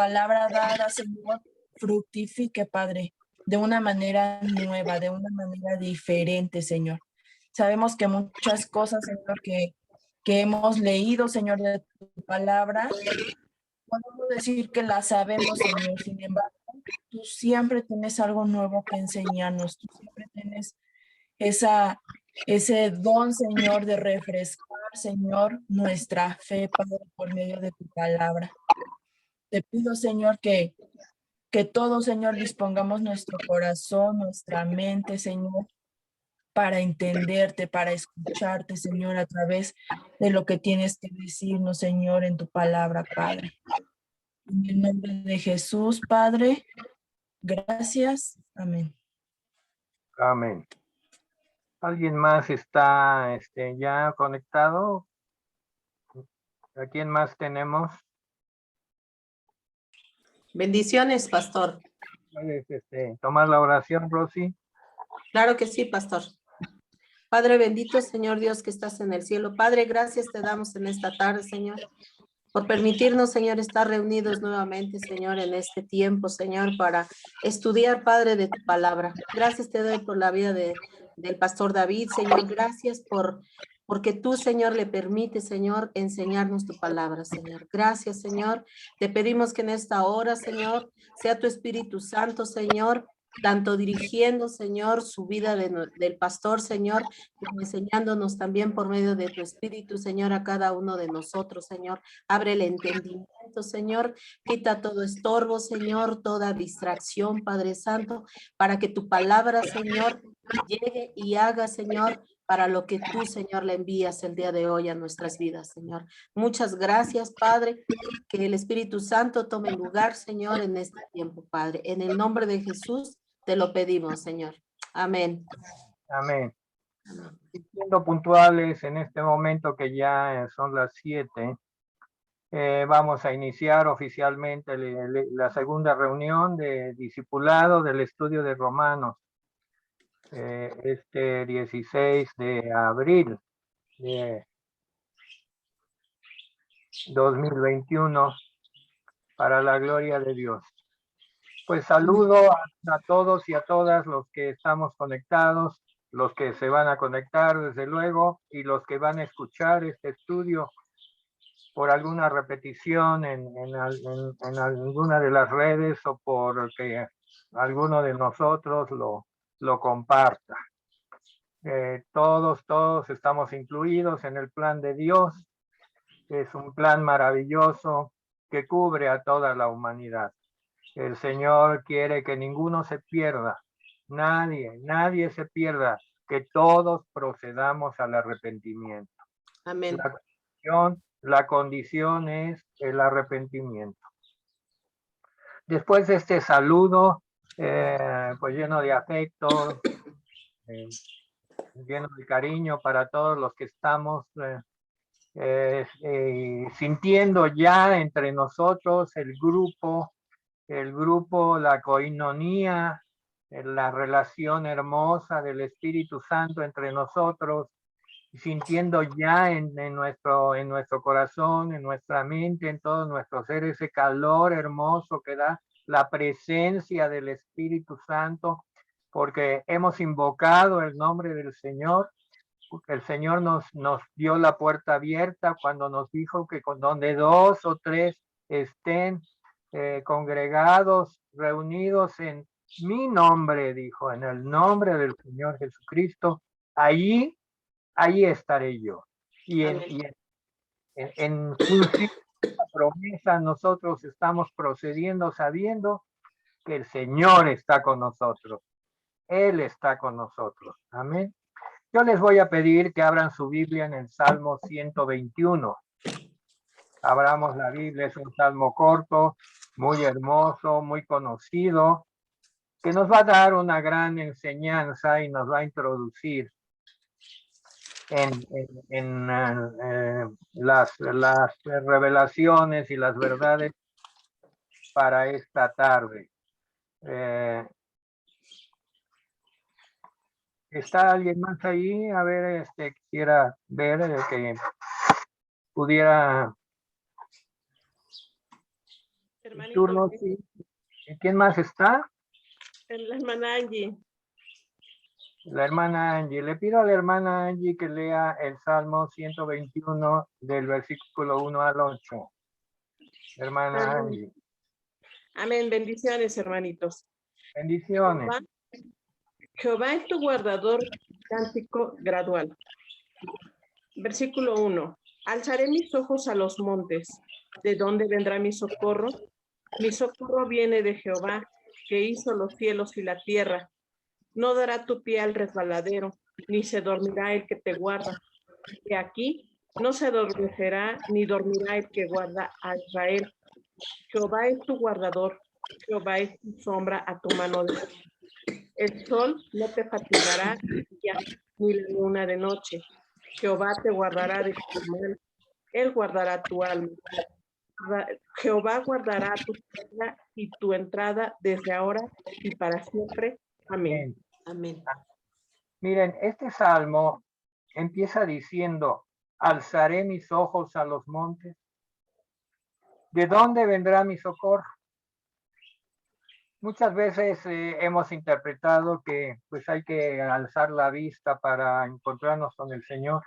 palabra dada, Señor, fructifique, Padre, de una manera nueva, de una manera diferente, Señor. Sabemos que muchas cosas, Señor, que hemos leído, Señor, de tu palabra, podemos decir que las sabemos, Señor. Sin embargo, tú siempre tienes algo nuevo que enseñarnos. Tú siempre tienes ese don, Señor, de refrescar, Señor, nuestra fe, Padre, por medio de tu palabra. Te pido, Señor, que todo, Señor, dispongamos nuestro corazón, nuestra mente, Señor, para entenderte, para escucharte, Señor, a través de lo que tienes que decirnos, Señor, en tu palabra, Padre. En el nombre de Jesús, Padre, gracias. Amén. Amén. ¿Alguien más está ya conectado? ¿A quién más tenemos? Bendiciones, pastor. ¿Puedes tomar la oración, Rosy? Claro que sí, pastor. Padre bendito, Señor Dios que estás en el cielo. Padre, gracias te damos en esta tarde, Señor, por permitirnos, Señor, estar reunidos nuevamente, Señor, en este tiempo, Señor, para estudiar, Padre, de tu palabra. Gracias te doy por la vida del pastor David, Señor. Gracias porque tú, Señor, le permites, Señor, enseñarnos tu palabra, Señor. Gracias, Señor. Te pedimos que en esta hora, Señor, sea tu Espíritu Santo, Señor, tanto dirigiendo, Señor, su vida del pastor, Señor, como enseñándonos también por medio de tu Espíritu, Señor, a cada uno de nosotros, Señor. Abre el entendimiento, Señor. Quita todo estorbo, Señor, toda distracción, Padre Santo, para que tu palabra, Señor, llegue y haga, Señor, para lo que tú, Señor, le envías el día de hoy a nuestras vidas, Señor. Muchas gracias, Padre. Que el Espíritu Santo tome lugar, Señor, en este tiempo, Padre. En el nombre de Jesús te lo pedimos, Señor. Amén. Amén. Siendo puntuales en este momento que ya son las 7, vamos a iniciar oficialmente la segunda reunión de discipulado del estudio de Romanos. Este 16 de abril de 2021, para la gloria de Dios. Pues saludo a todos y a todas los que estamos conectados, los que se van a conectar desde luego, y los que van a escuchar este estudio por alguna repetición en alguna de las redes, o porque alguno de nosotros lo comparta. Todos estamos incluidos en el plan de Dios. Es un plan maravilloso que cubre a toda la humanidad. El Señor quiere que ninguno se pierda, nadie se pierda, que todos procedamos al arrepentimiento. Amén. La condición es el arrepentimiento. Después de este saludo, pues lleno de afecto, lleno de cariño para todos los que estamos sintiendo ya entre nosotros el grupo, la coinonía, la relación hermosa del Espíritu Santo entre nosotros, sintiendo ya en nuestro corazón, en nuestra mente, en todo nuestro ser, ese calor hermoso que da la presencia del Espíritu Santo, porque hemos invocado el nombre del Señor. El Señor nos dio la puerta abierta cuando nos dijo que con donde 2 o 3 estén congregados, reunidos en mi nombre, dijo, en el nombre del Señor Jesucristo, ahí estaré yo. Y en función de la promesa, nosotros estamos procediendo sabiendo que el Señor está con nosotros. Él está con nosotros. Amén. Yo les voy a pedir que abran su Biblia en el Salmo 121. Abramos la Biblia, es un salmo corto, muy hermoso, muy conocido, que nos va a dar una gran enseñanza y nos va a introducir en las revelaciones y las verdades para esta tarde. ¿Está alguien más ahí? A ver, quisiera ver que pudiera... Hermanito, turno, sí. ¿Y quién más está? la hermana Angie. La hermana Angie. Le pido a la hermana Angie que lea el Salmo 121 del versículo 1 al 8. Hermana Amén. Angie. Amén. Bendiciones, hermanitos. Bendiciones. Jehová es tu guardador, cántico gradual. Versículo 1. Alzaré mis ojos a los montes. ¿De dónde vendrá mi socorro? Mi socorro viene de Jehová, que hizo los cielos y la tierra. No dará tu pie al resbaladero, ni se dormirá el que te guarda. De aquí no se adormecerá, ni dormirá el que guarda a Israel. Jehová es tu guardador, Jehová es tu sombra a tu mano derecha. El sol no te fatigará de día, ni la luna de noche. Jehová te guardará de tu mal, él guardará tu alma. Jehová guardará tu salida y tu entrada desde ahora y para siempre. Amén. Amén. Miren, este salmo empieza diciendo, alzaré mis ojos a los montes. ¿De dónde vendrá mi socorro? Muchas veces hemos interpretado que pues hay que alzar la vista para encontrarnos con el Señor.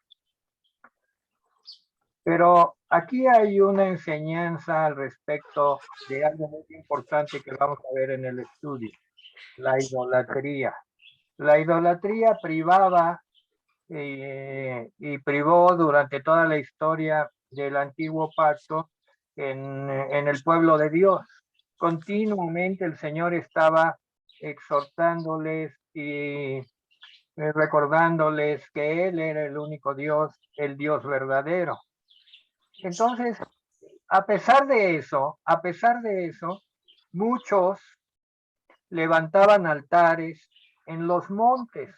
Pero aquí hay una enseñanza al respecto de algo muy importante que vamos a ver en el estudio, la idolatría. La idolatría privaba y privó durante toda la historia del antiguo pacto en el pueblo de Dios. Continuamente el Señor estaba exhortándoles y recordándoles que Él era el único Dios, el Dios verdadero. Entonces, a pesar de eso, muchos levantaban altares en los montes,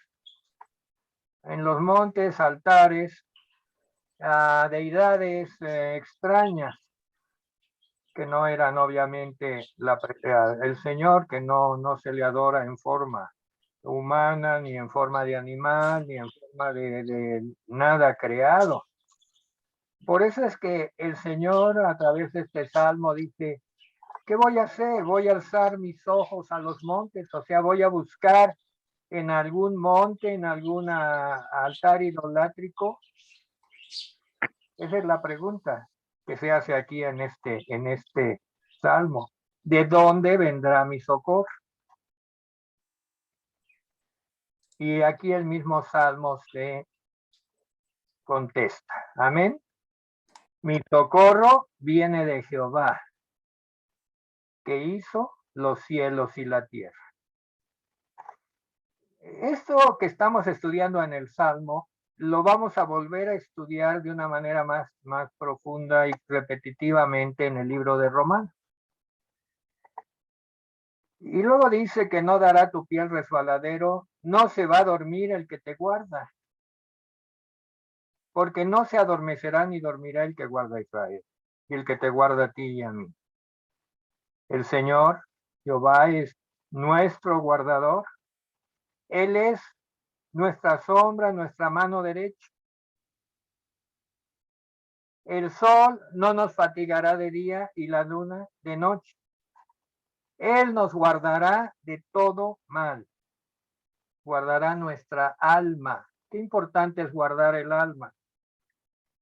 altares a deidades extrañas, que no eran obviamente el Señor, que no se le adora en forma humana, ni en forma de animal, ni en forma de nada creado. Por eso es que el Señor a través de este salmo dice, ¿qué voy a hacer? Voy a alzar mis ojos a los montes, o sea, voy a buscar en algún monte, en algún altar idolátrico. Esa es la pregunta que se hace aquí en este salmo. ¿De dónde vendrá mi socorro? Y aquí el mismo salmo se contesta. Amén. Mi socorro viene de Jehová, que hizo los cielos y la tierra. Esto que estamos estudiando en el Salmo, lo vamos a volver a estudiar de una manera más profunda y repetitivamente en el libro de Romanos. Y luego dice que no dará tu pie al resbaladero, no se va a dormir el que te guarda, porque no se adormecerá ni dormirá el que guarda a Israel, y el que te guarda a ti y a mí. El Señor, Jehová, es nuestro guardador. Él es nuestra sombra, nuestra mano derecha. El sol no nos fatigará de día y la luna de noche. Él nos guardará de todo mal. Guardará nuestra alma. Qué importante es guardar el alma.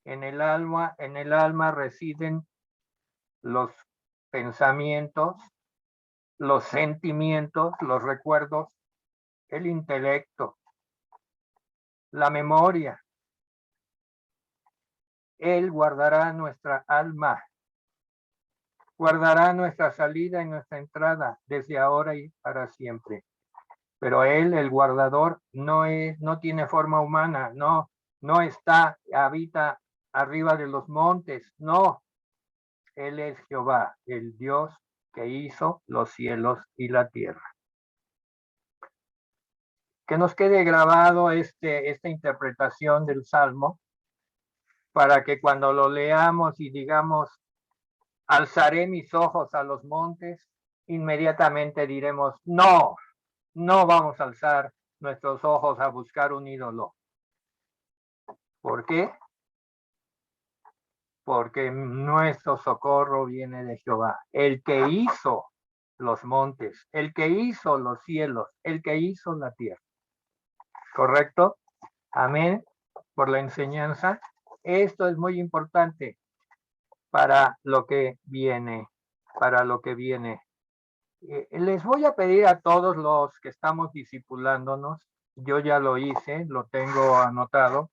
En el alma residen los pensamientos, los sentimientos, los recuerdos, el intelecto, la memoria. Él guardará nuestra alma, guardará nuestra salida y nuestra entrada desde ahora y para siempre. Pero Él, el guardador, no tiene forma humana, no habita arriba de los montes, no. Él es Jehová, el Dios que hizo los cielos y la tierra. Que nos quede grabado esta interpretación del Salmo, para que cuando lo leamos y digamos, alzaré mis ojos a los montes, inmediatamente diremos, no vamos a alzar nuestros ojos a buscar un ídolo. ¿Por qué? porque nuestro socorro viene de Jehová, el que hizo los montes, el que hizo los cielos, el que hizo la tierra. ¿Correcto? Amén. Por la enseñanza. Esto es muy importante para lo que viene, Les voy a pedir a todos los que estamos discipulándonos, yo ya lo hice, lo tengo anotado,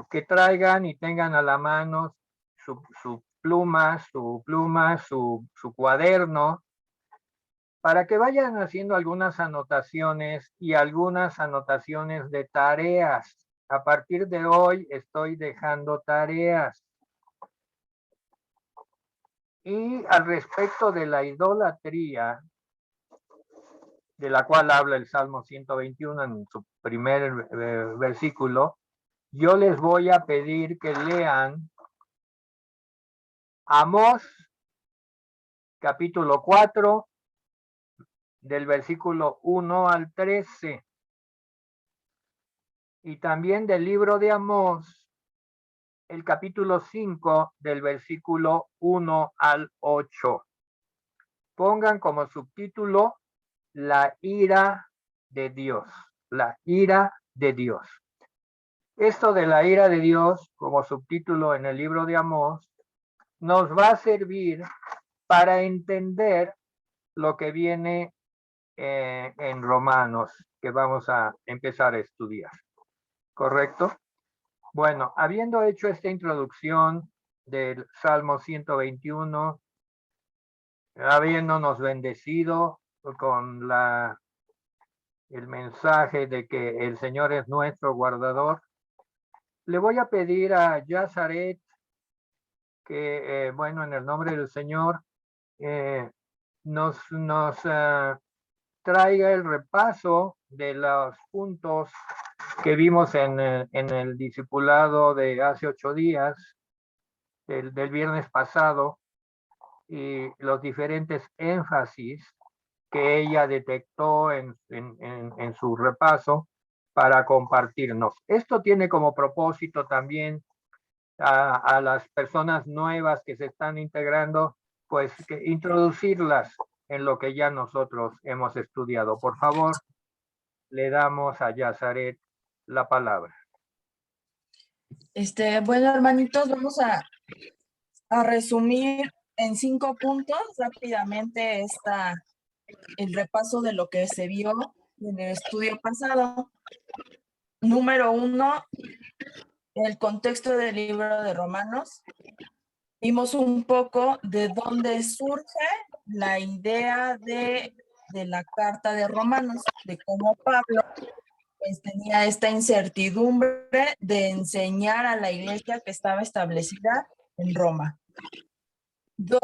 que traigan y tengan a la mano su pluma, su cuaderno, para que vayan haciendo algunas anotaciones y algunas anotaciones de tareas. A partir de hoy estoy dejando tareas. Y al respecto de la idolatría, de la cual habla el Salmo 121 en su primer versículo, yo les voy a pedir que lean Amós, capítulo 4, del versículo 1 al 13. Y también del libro de Amós, el capítulo 5, del versículo 1 al 8. Pongan como subtítulo la ira de Dios, la ira de Dios. Esto de la ira de Dios, como subtítulo en el libro de Amós, nos va a servir para entender lo que viene en Romanos, que vamos a empezar a estudiar. ¿Correcto? Bueno, habiendo hecho esta introducción del Salmo 121, habiéndonos bendecido con el mensaje de que el Señor es nuestro guardador, le voy a pedir a Yazaret que, bueno, en el nombre del Señor, nos traiga el repaso de los puntos que vimos en el discipulado de hace 8 días, del viernes pasado, y los diferentes énfasis que ella detectó en su repaso para compartirnos. Esto tiene como propósito también a las personas nuevas que se están integrando, pues que introducirlas en lo que ya nosotros hemos estudiado. Por favor, le damos a Yazaret la palabra. Bueno, hermanitos, vamos a resumir en 5 puntos rápidamente el repaso de lo que se vio en el estudio pasado. Número 1, el contexto del libro de Romanos. Vimos un poco de dónde surge la idea de la carta de Romanos, de cómo Pablo pues, tenía esta incertidumbre de enseñar a la iglesia que estaba establecida en Roma. 2,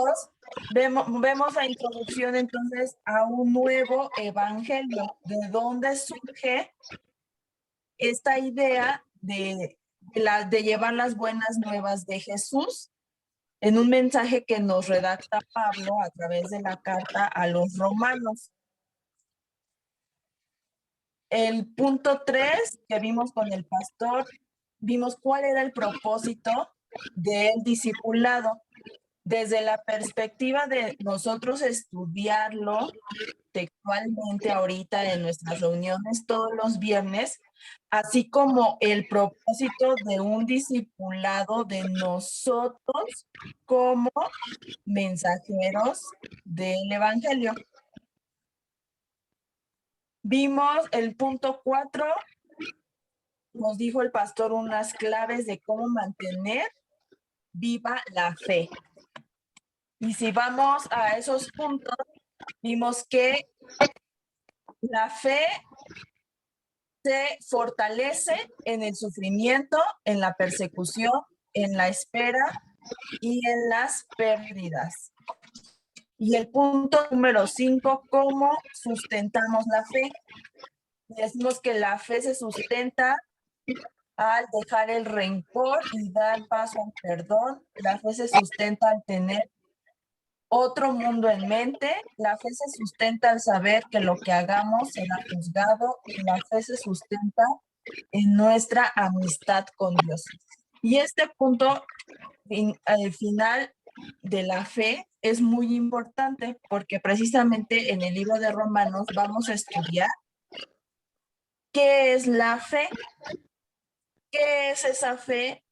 vemos la introducción entonces a un nuevo evangelio, de dónde surge esta idea de llevar las buenas nuevas de Jesús en un mensaje que nos redacta Pablo a través de la carta a los romanos. El punto 3 que vimos con el pastor, vimos cuál era el propósito del discipulado. Desde la perspectiva de nosotros estudiarlo textualmente ahorita en nuestras reuniones todos los viernes, así como el propósito de un discipulado de nosotros como mensajeros del evangelio. Vimos el punto 4, nos dijo el pastor unas claves de cómo mantener viva la fe. Y si vamos a esos puntos, vimos que la fe se fortalece en el sufrimiento, en la persecución, en la espera y en las pérdidas. Y el punto número 5, ¿cómo sustentamos la fe? Decimos que la fe se sustenta al dejar el rencor y dar paso al perdón. La fe se sustenta al tener otro mundo en mente. La fe se sustenta al saber que lo que hagamos será juzgado. Y la fe se sustenta en nuestra amistad con Dios. Y este punto al final de la fe es muy importante porque precisamente en el libro de Romanos vamos a estudiar qué es la fe, qué es esa fe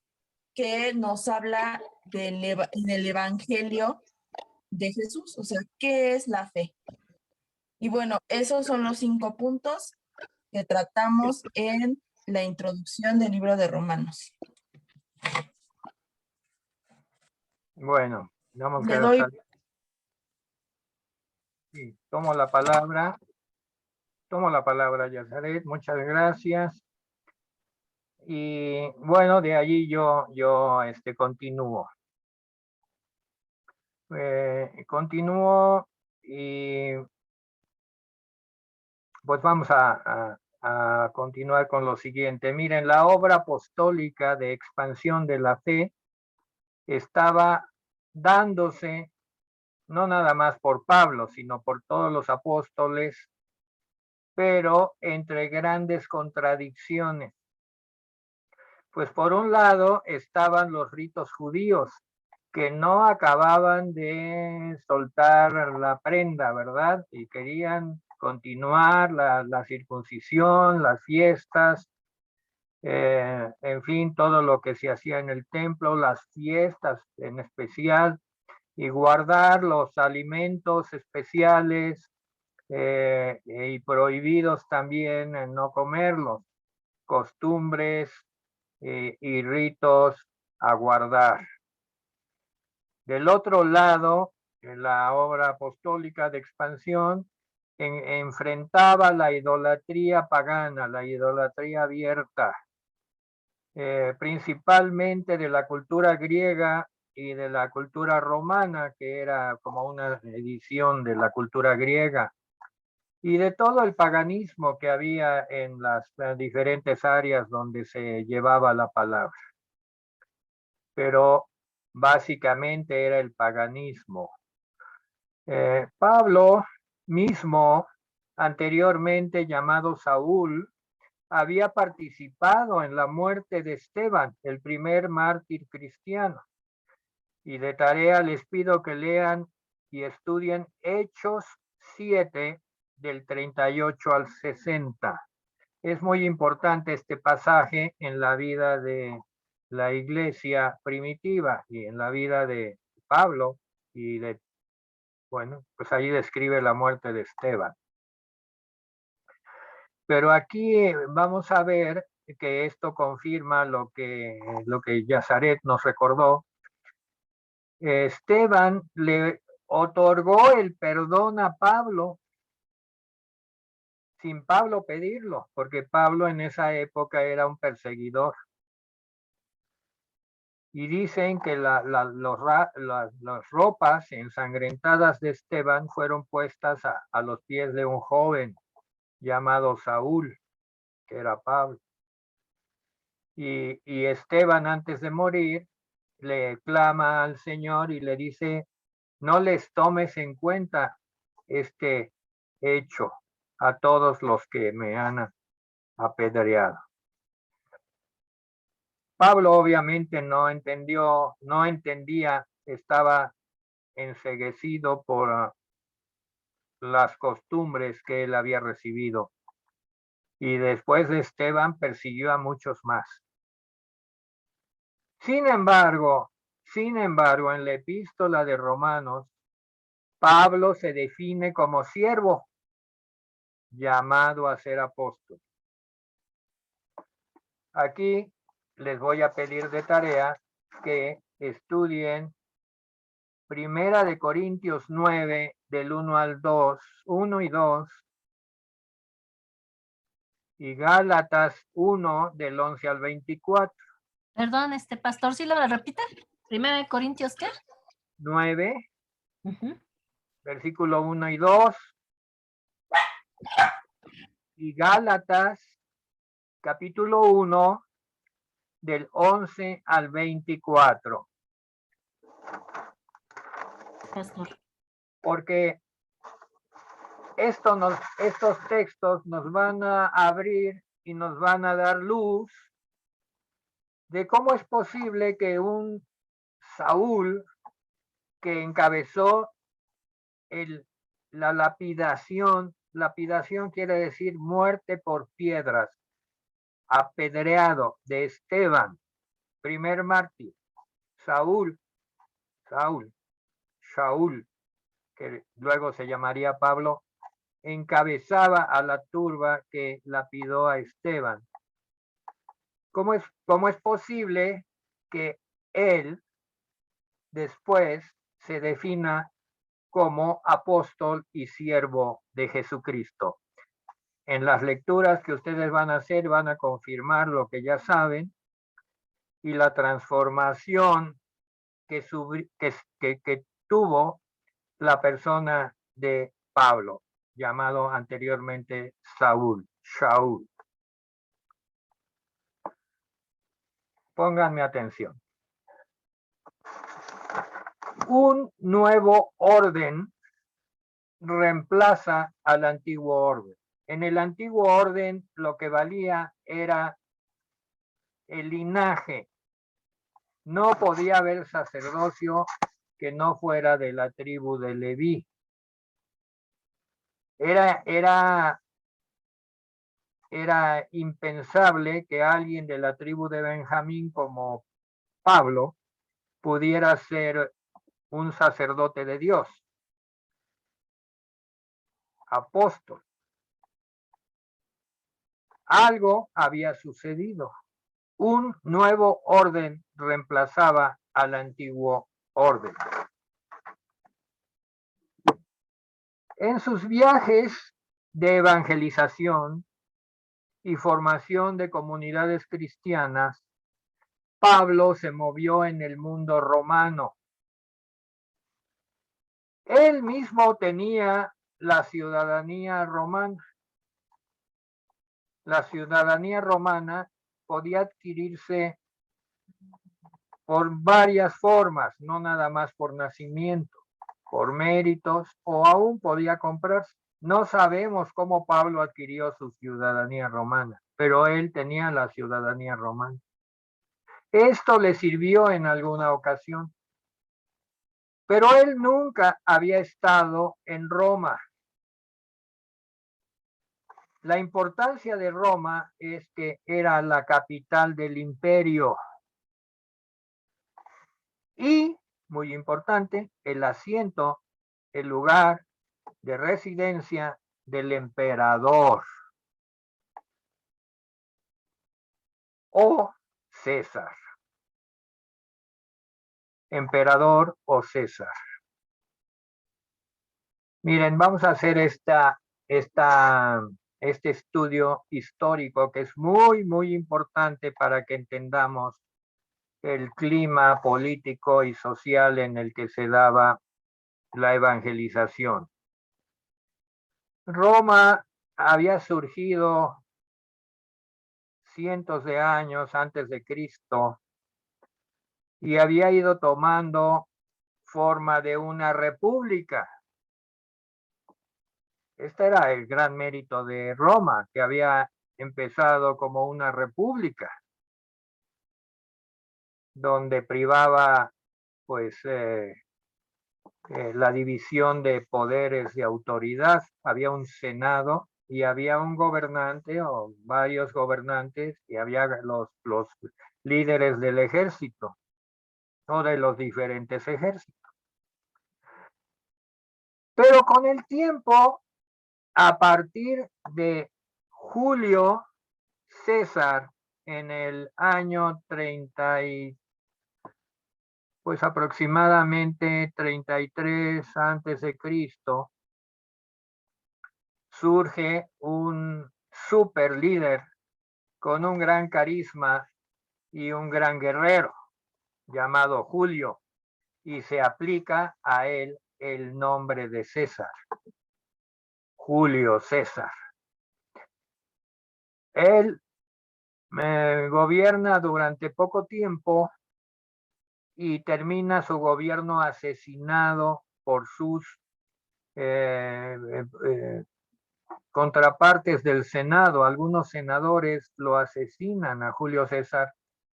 que nos habla en el Evangelio de Jesús, o sea, ¿qué es la fe? Y bueno, esos son los 5 puntos que tratamos en la introducción del libro de Romanos. Bueno, vamos Le a doy salir. Sí, tomo la palabra. Tomo la palabra, Yazaret. Muchas gracias. Y bueno, de allí yo continúo. Continúo y pues vamos a continuar con lo siguiente. Miren, la obra apostólica de expansión de la fe estaba dándose no nada más por Pablo, sino por todos los apóstoles, pero entre grandes contradicciones. Pues por un lado estaban los ritos judíos, que no acababan de soltar la prenda, ¿verdad? Y querían continuar la circuncisión, las fiestas, en fin, todo lo que se hacía en el templo, las fiestas en especial, y guardar los alimentos especiales y prohibidos también no comerlos, costumbres y ritos a guardar. Del otro lado, la obra apostólica de expansión enfrentaba la idolatría pagana, la idolatría abierta, principalmente de la cultura griega y de la cultura romana, que era como una edición de la cultura griega, y de todo el paganismo que había en las diferentes áreas donde se llevaba la palabra. Pero básicamente era el paganismo. Pablo mismo, anteriormente llamado Saúl, había participado en la muerte de Esteban, el primer mártir cristiano. Y de tarea les pido que lean y estudien Hechos 7 del 38 al 60. Es muy importante este pasaje en la vida de la iglesia primitiva y en la vida de Pablo y de, bueno, pues ahí describe la muerte de Esteban. Pero aquí vamos a ver que esto confirma lo que Yazaret nos recordó. Esteban le otorgó el perdón a Pablo sin Pablo pedirlo, porque Pablo en esa época era un perseguidor. Y dicen que las ropas ensangrentadas de Esteban fueron puestas a los pies de un joven llamado Saúl, que era Pablo. Y Esteban, antes de morir, le clama al Señor y le dice: no les tomes en cuenta este hecho a todos los que me han apedreado. Pablo obviamente no entendía, estaba enceguecido por las costumbres que él había recibido. Y después de Esteban persiguió a muchos más. Sin embargo, en la epístola de Romanos, Pablo se define como siervo, llamado a ser apóstol. Aquí les voy a pedir de tarea que estudien Primera de Corintios 9, del 1 al 2, 1 y 2, y Gálatas 1, del 11 al 24. Perdón, pastor, ¿sí lo repite? Primera de Corintios, ¿qué? 9, versículo 1 y 2, y Gálatas, capítulo 1, del 11 al 24. Pastor. Porque estos textos nos van a abrir y nos van a dar luz de cómo es posible que un Saúl, que encabezó la lapidación. Lapidación quiere decir muerte por piedras, apedreado, de Esteban, primer mártir. Saúl, que luego se llamaría Pablo, encabezaba a la turba que lapidó a Esteban. ¿Cómo es posible que él después se defina como apóstol y siervo de Jesucristo? En las lecturas que ustedes van a hacer van a confirmar lo que ya saben y la transformación que tuvo la persona de Pablo, llamado anteriormente Saúl, Shaul. Pónganme atención. Un nuevo orden reemplaza al antiguo orden. En el antiguo orden lo que valía era el linaje. No podía haber sacerdocio que no fuera de la tribu de Leví. Era impensable que alguien de la tribu de Benjamín como Pablo pudiera ser un sacerdote de Dios, apóstol. Algo había sucedido. Un nuevo orden reemplazaba al antiguo orden. En sus viajes de evangelización y formación de comunidades cristianas, Pablo se movió en el mundo romano. Él mismo tenía la ciudadanía romana. La ciudadanía romana podía adquirirse por varias formas, no nada más por nacimiento, por méritos, o aún podía comprarse. No sabemos cómo Pablo adquirió su ciudadanía romana, pero él tenía la ciudadanía romana. Esto le sirvió en alguna ocasión, pero él nunca había estado en Roma. La importancia de Roma es que era la capital del imperio. Y, muy importante, el asiento, el lugar de residencia del emperador o César. Emperador o César. Miren, vamos a hacer este estudio histórico que es muy, muy importante para que entendamos el clima político y social en el que se daba la evangelización. Roma había surgido cientos de años antes de Cristo y había ido tomando forma de una república. Este era el gran mérito de Roma, que había empezado como una república, donde privaba pues la división de poderes y autoridad. Había un senado y había un gobernante o varios gobernantes y había los líderes del ejército o de los diferentes ejércitos. Pero con el tiempo, a partir de Julio César, en el año 30 y pues aproximadamente 33 antes de Cristo, surge un super líder con un gran carisma y un gran guerrero llamado Julio, y se aplica a él el nombre de César, Julio César. Él gobierna durante poco tiempo y termina su gobierno asesinado por sus contrapartes del Senado. Algunos senadores lo asesinan a Julio César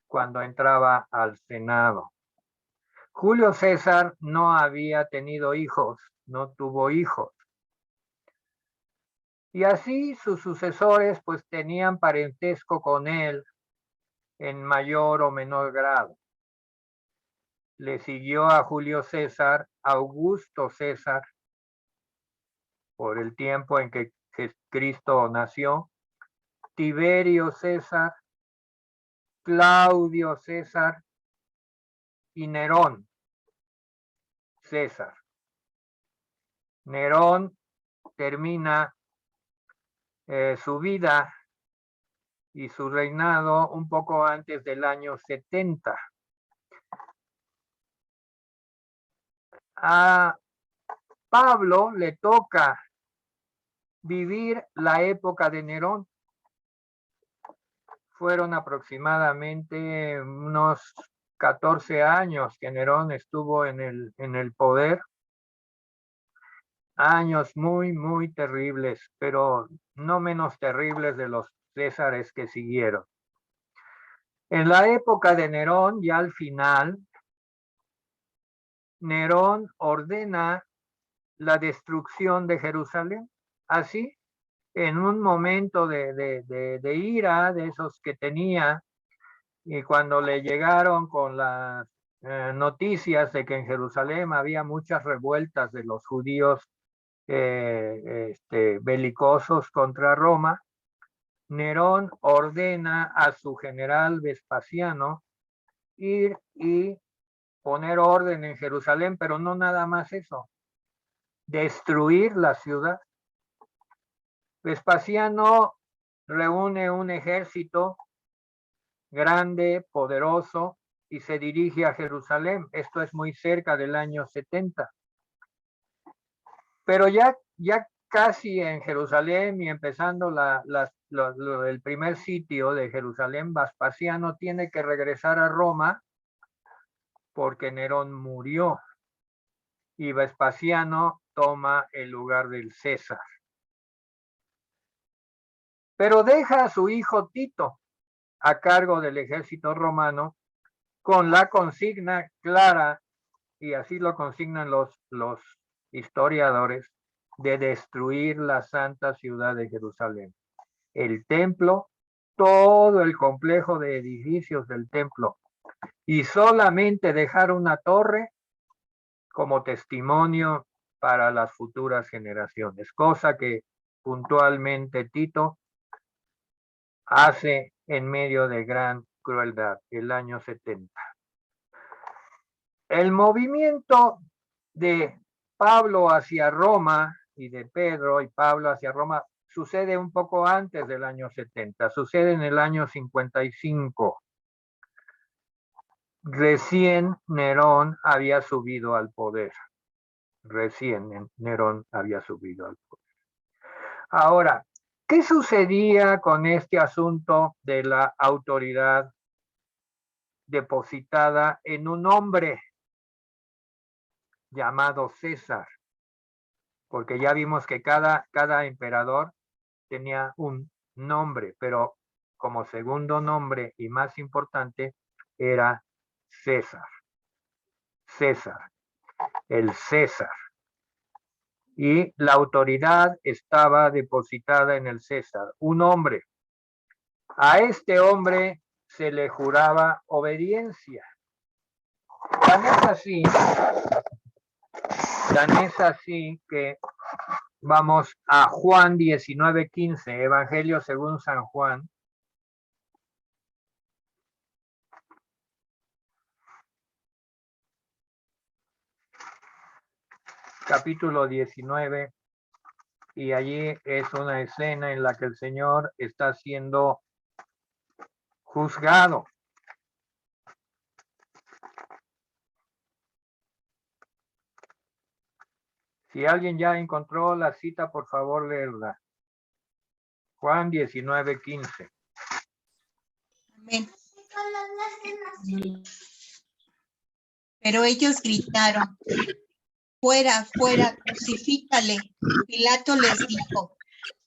cuando entraba al Senado. Julio César no había tenido hijos, no tuvo hijos. Y así sus sucesores pues tenían parentesco con él en mayor o menor grado. Le siguió a Julio César Augusto César por el tiempo en que Cristo nació, Tiberio César, Claudio César y Nerón César. Nerón termina su vida y su reinado un poco antes del año 70. A Pablo le toca vivir la época de Nerón. Fueron aproximadamente unos 14 años que Nerón estuvo en el poder. Años muy, muy terribles, pero no menos terribles de los Césares que siguieron. En la época de Nerón, ya al final, Nerón ordena la destrucción de Jerusalén. Así, en un momento de ira, de esos que tenía, y cuando le llegaron con las noticias de que en Jerusalén había muchas revueltas de los judíos belicosos contra Roma, Nerón ordena a su general Vespasiano ir y poner orden en Jerusalén, pero no nada más eso, destruir la ciudad. Vespasiano reúne un ejército grande, poderoso, y se dirige a Jerusalén. Esto es muy cerca del año 70. Pero ya casi en Jerusalén y empezando el primer sitio de Jerusalén, Vespasiano tiene que regresar a Roma porque Nerón murió y Vespasiano toma el lugar del César. Pero deja a su hijo Tito a cargo del ejército romano con la consigna clara, y así lo consignan los historiadores, de destruir la santa ciudad de Jerusalén. El templo, todo el complejo de edificios del templo, y solamente dejar una torre como testimonio para las futuras generaciones, cosa que puntualmente Tito hace en medio de gran crueldad, el año 70. El movimiento de Pablo hacia Roma y de Pedro y Pablo hacia Roma sucede un poco antes del año 70, sucede en el año 55. Recién Nerón había subido al poder. Ahora, ¿qué sucedía con este asunto de la autoridad depositada en un hombre llamado César? Porque ya vimos que cada emperador tenía un nombre, pero como segundo nombre y más importante era César. El César. Y la autoridad estaba depositada en el César, un hombre. A este hombre se le juraba obediencia. Tan es así que vamos a Juan 19:15, Evangelio según San Juan. Capítulo 19, y allí es una escena en la que el Señor está siendo juzgado. Si alguien ya encontró la cita, por favor, léela. Juan 19:15. Amén. Pero ellos gritaron: fuera, fuera, crucifícale. Pilato les dijo: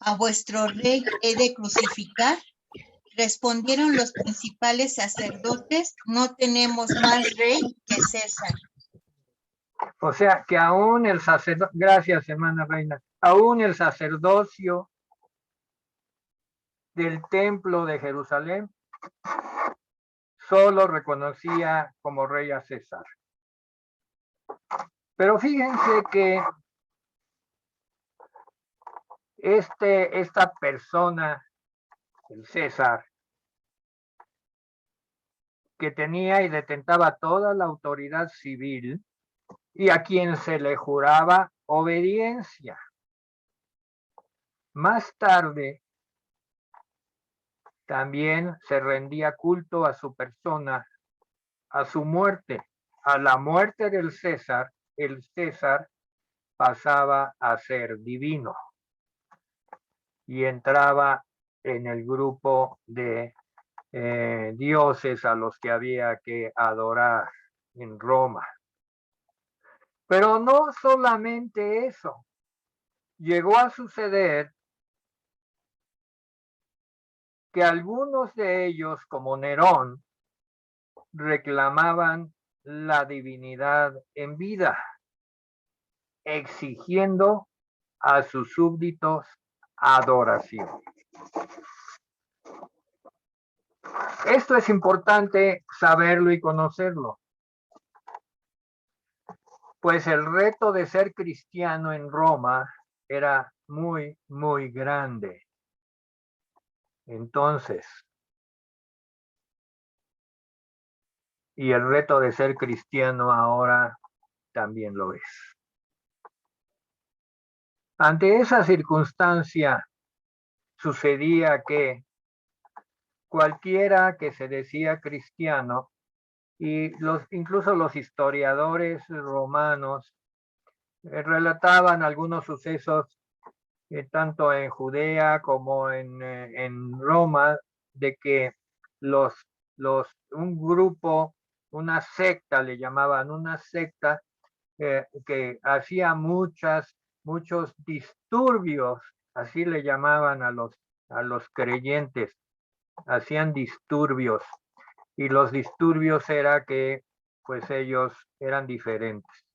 ¿a vuestro rey he de crucificar? Respondieron los principales sacerdotes: no tenemos más rey que César. O sea que aún el sacerdocio, gracias hermana Reina, aún el sacerdocio del templo de Jerusalén solo reconocía como rey a César. Pero fíjense que esta persona, el César, que tenía y detentaba toda la autoridad civil y a quien se le juraba obediencia. Más tarde, también se rendía culto a su persona, a su muerte. A la muerte del César, el César pasaba a ser divino y entraba en el grupo de dioses a los que había que adorar en Roma. Pero no solamente eso, llegó a suceder que algunos de ellos, como Nerón, reclamaban la divinidad en vida, exigiendo a sus súbditos adoración. Esto es importante saberlo y conocerlo, pues el reto de ser cristiano en Roma era muy, muy grande. Entonces, y el reto de ser cristiano ahora también lo es. Ante esa circunstancia, sucedía que cualquiera que se decía cristiano, y incluso los historiadores romanos relataban algunos sucesos tanto en Judea como en Roma, de que un grupo, una secta, le llamaban una secta, que hacía muchos disturbios, así le llamaban a los creyentes, hacían disturbios, y los disturbios era que pues ellos eran diferentes.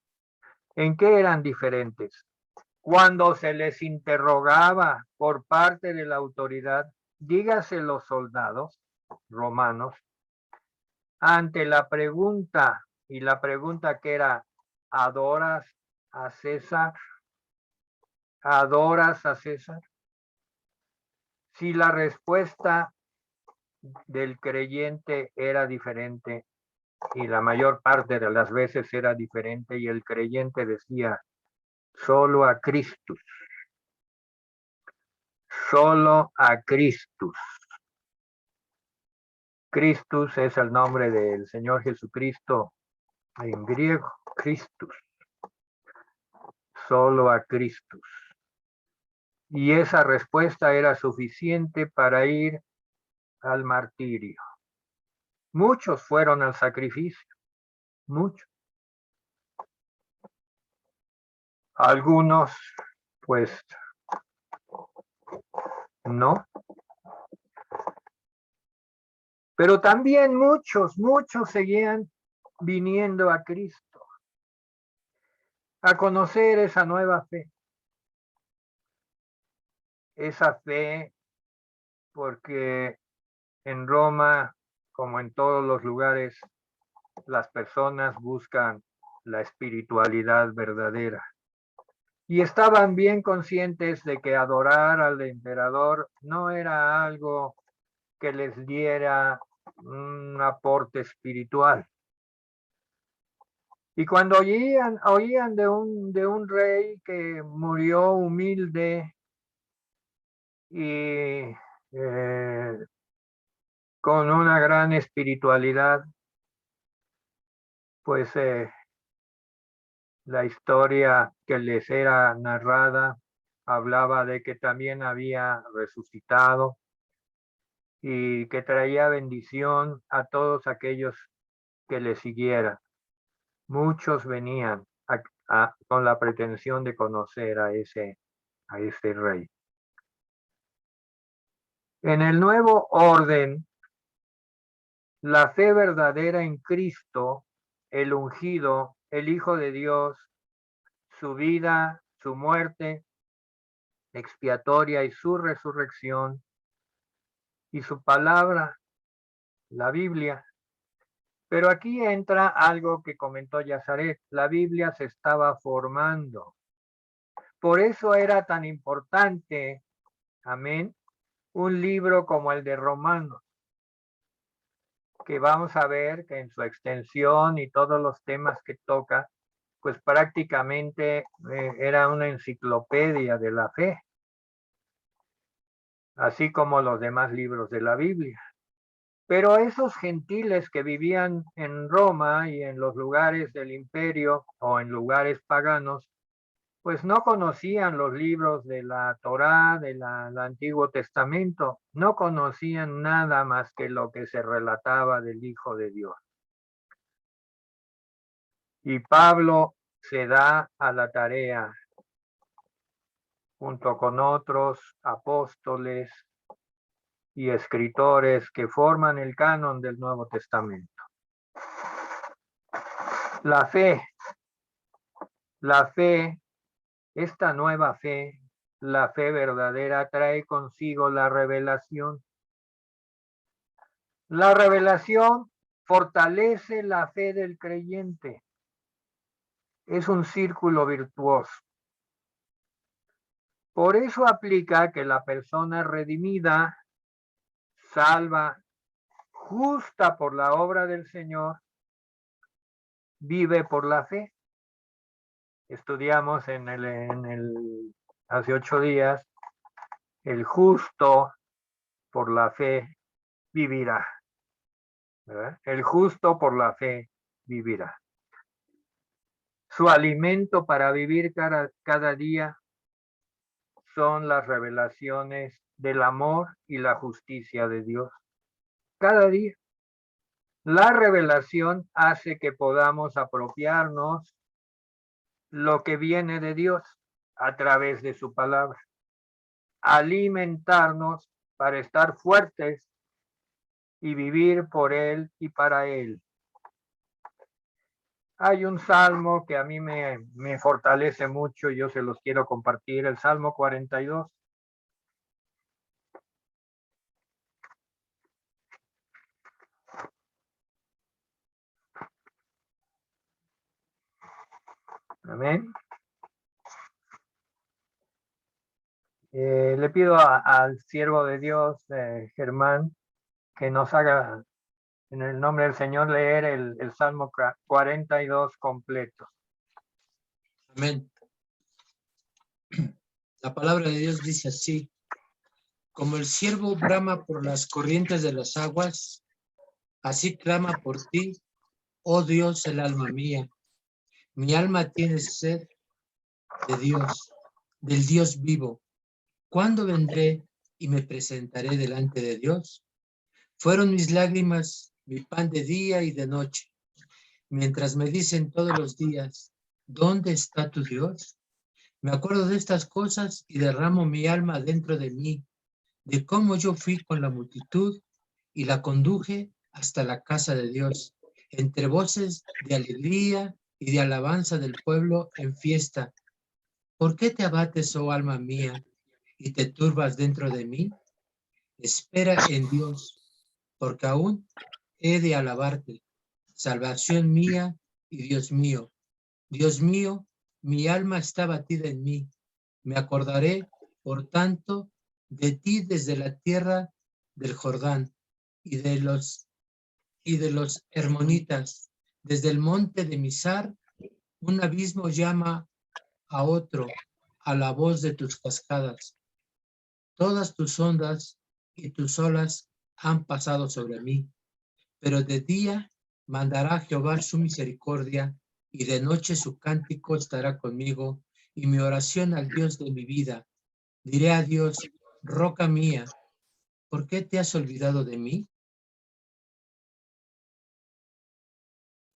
¿En qué eran diferentes? Cuando se les interrogaba por parte de la autoridad, dígase los soldados romanos, ante la pregunta, y la pregunta que era, ¿adoras a César? ¿Adoras a César? Si la respuesta del creyente era diferente, y la mayor parte de las veces era diferente, y el creyente decía, solo a Cristo, solo a Cristo. Christus es el nombre del Señor Jesucristo en griego, Christus, solo a Christus. Y esa respuesta era suficiente para ir al martirio. Muchos fueron al sacrificio, muchos. Algunos, pues, no. Pero también muchos seguían viniendo a Cristo, a conocer esa nueva fe. Esa fe, porque en Roma, como en todos los lugares, las personas buscan la espiritualidad verdadera. Y estaban bien conscientes de que adorar al emperador no era algo que les diera un aporte espiritual. Y cuando oían de un rey que murió humilde y con una gran espiritualidad, pues la historia que les era narrada hablaba de que también había resucitado y que traía bendición a todos aquellos que le siguieran. Muchos venían con la pretensión de conocer a ese rey. En el nuevo orden, la fe verdadera en Cristo, el ungido, el Hijo de Dios, su vida, su muerte expiatoria y su resurrección, y su palabra, la Biblia. Pero aquí entra algo que comentó Yazaret. La Biblia se estaba formando. Por eso era tan importante, amén, un libro como el de Romanos, que vamos a ver que en su extensión y todos los temas que toca, pues prácticamente era una enciclopedia de la fe, así como los demás libros de la Biblia. Pero esos gentiles que vivían en Roma y en los lugares del imperio o en lugares paganos, pues no conocían los libros de la Torá, del Antiguo Testamento, no conocían nada más que lo que se relataba del Hijo de Dios. Y Pablo se da a la tarea, junto con otros apóstoles y escritores que forman el canon del Nuevo Testamento. La fe, esta nueva fe, la fe verdadera, trae consigo la revelación. La revelación fortalece la fe del creyente. Es un círculo virtuoso. Por eso aplica que la persona redimida, salva, justa por la obra del Señor, vive por la fe. Estudiamos hace 8 días, el justo por la fe vivirá. ¿Verdad? El justo por la fe vivirá. Su alimento para vivir cada día son las revelaciones del amor y la justicia de Dios. Cada día. La revelación hace que podamos apropiarnos lo que viene de Dios a través de su palabra. Alimentarnos para estar fuertes y vivir por Él y para Él. Hay un salmo que a mí me fortalece mucho y yo se los quiero compartir, el Salmo 42. Amén. Le pido al siervo de Dios, Germán, que nos haga, en el nombre del Señor, leer el Salmo 42 completo. Amén. La palabra de Dios dice así: como el ciervo brama por las corrientes de las aguas, así clama por ti, oh Dios, el alma mía. Mi alma tiene sed de Dios, del Dios vivo. ¿Cuándo vendré y me presentaré delante de Dios? Fueron mis lágrimas mi pan de día y de noche, mientras me dicen todos los días, ¿dónde está tu Dios? Me acuerdo de estas cosas y derramo mi alma dentro de mí, de cómo yo fui con la multitud y la conduje hasta la casa de Dios, entre voces de alegría y de alabanza del pueblo en fiesta. ¿Por qué te abates, oh alma mía, y te turbas dentro de mí? Espera en Dios, porque aún he de alabarte, salvación mía y Dios mío. Dios mío, mi alma está batida en mí. Me acordaré, por tanto, de ti desde la tierra del Jordán y de los hermonitas, desde el monte de Mizar. Un abismo llama a otro, a la voz de tus cascadas. Todas tus ondas y tus olas han pasado sobre mí, pero de día mandará Jehová su misericordia, y de noche su cántico estará conmigo, y mi oración al Dios de mi vida. Diré a Dios, roca mía, ¿por qué te has olvidado de mí?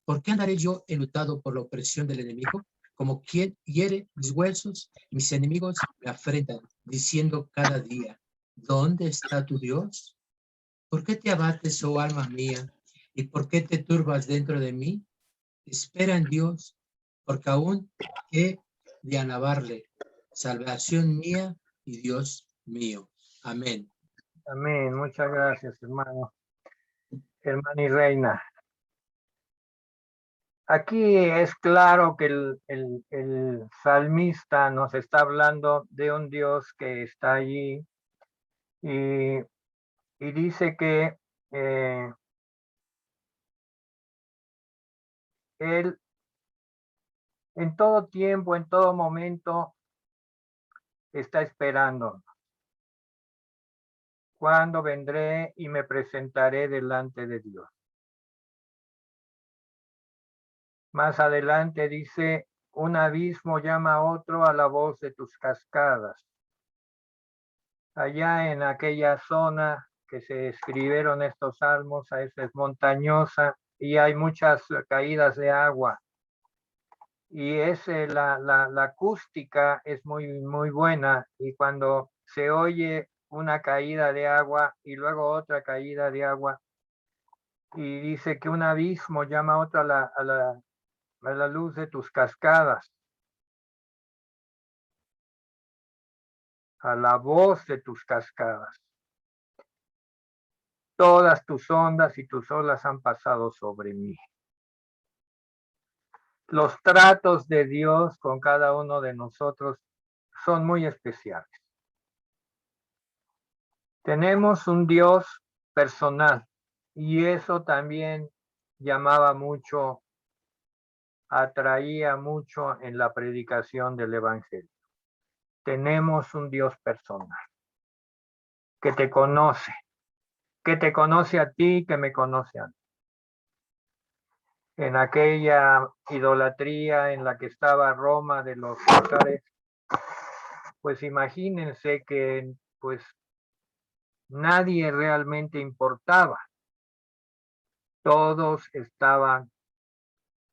¿Por qué andaré yo enlutado por la opresión del enemigo? Como quien hiere mis huesos, mis enemigos me afrentan, diciendo cada día, ¿dónde está tu Dios? ¿Por qué te abates, oh alma mía? ¿Y por qué te turbas dentro de mí? Espera en Dios, porque aún he de alabarle, salvación mía y Dios mío. Amén. Amén. Muchas gracias, hermano. Hermana y reina. Aquí es claro que el salmista nos está hablando de un Dios que está allí y dice que Él en todo tiempo, en todo momento, está esperando. ¿Cuándo vendré y me presentaré delante de Dios? Más adelante dice, un abismo llama a otro a la voz de tus cascadas. Allá en aquella zona que se escribieron estos salmos, a veces es montañosa y hay muchas caídas de agua. Y la acústica es muy buena, y cuando se oye una caída de agua y luego otra caída de agua, y dice que un abismo llama a otro a la luz de tus cascadas, a la voz de tus cascadas. Todas tus ondas y tus olas han pasado sobre mí. Los tratos de Dios con cada uno de nosotros son muy especiales. Tenemos un Dios personal y eso también llamaba mucho, atraía mucho en la predicación del Evangelio. Tenemos un Dios personal que te conoce a ti, que me conoce a mí. En aquella idolatría en la que estaba Roma de los Césares, pues imagínense que pues nadie realmente importaba. Todos estaban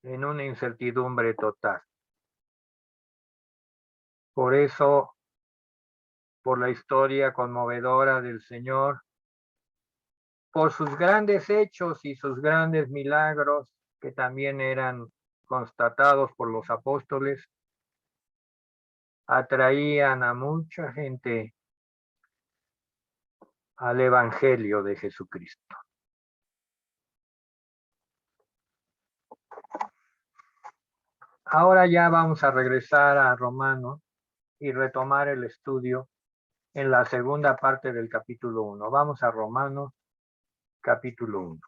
en una incertidumbre total. Por eso, por la historia conmovedora del Señor, por sus grandes hechos y sus grandes milagros, que también eran constatados por los apóstoles, atraían a mucha gente al Evangelio de Jesucristo. Ahora ya vamos a regresar a Romanos y retomar el estudio en la segunda parte del capítulo 1. Vamos a Romanos, capítulo 1.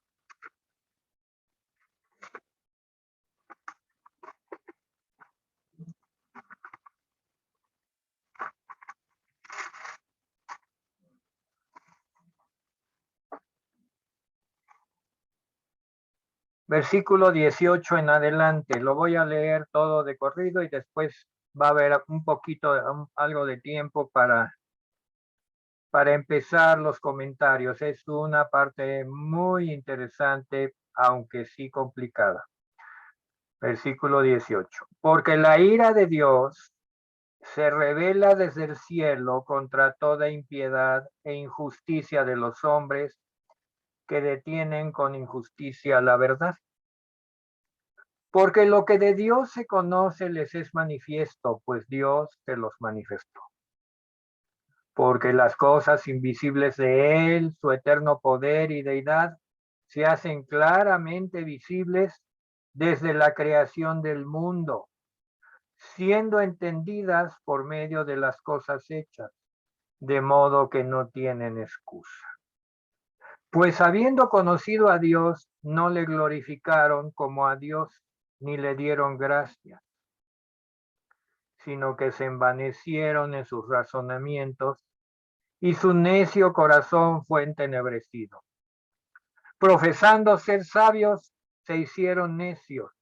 Versículo 18 en adelante. Lo voy a leer todo de corrido y después va a haber un poquito, algo de tiempo para empezar los comentarios. Es una parte muy interesante, aunque sí complicada. Versículo 18. Porque la ira de Dios se revela desde el cielo contra toda impiedad e injusticia de los hombres que detienen con injusticia la verdad. Porque lo que de Dios se conoce les es manifiesto, pues Dios se los manifestó. Porque las cosas invisibles de Él, su eterno poder y deidad, se hacen claramente visibles desde la creación del mundo, siendo entendidas por medio de las cosas hechas, de modo que no tienen excusa. Pues habiendo conocido a Dios, no le glorificaron como a Dios, ni le dieron gracias, sino que se envanecieron en sus razonamientos, y su necio corazón fue entenebrecido. Profesando ser sabios, se hicieron necios,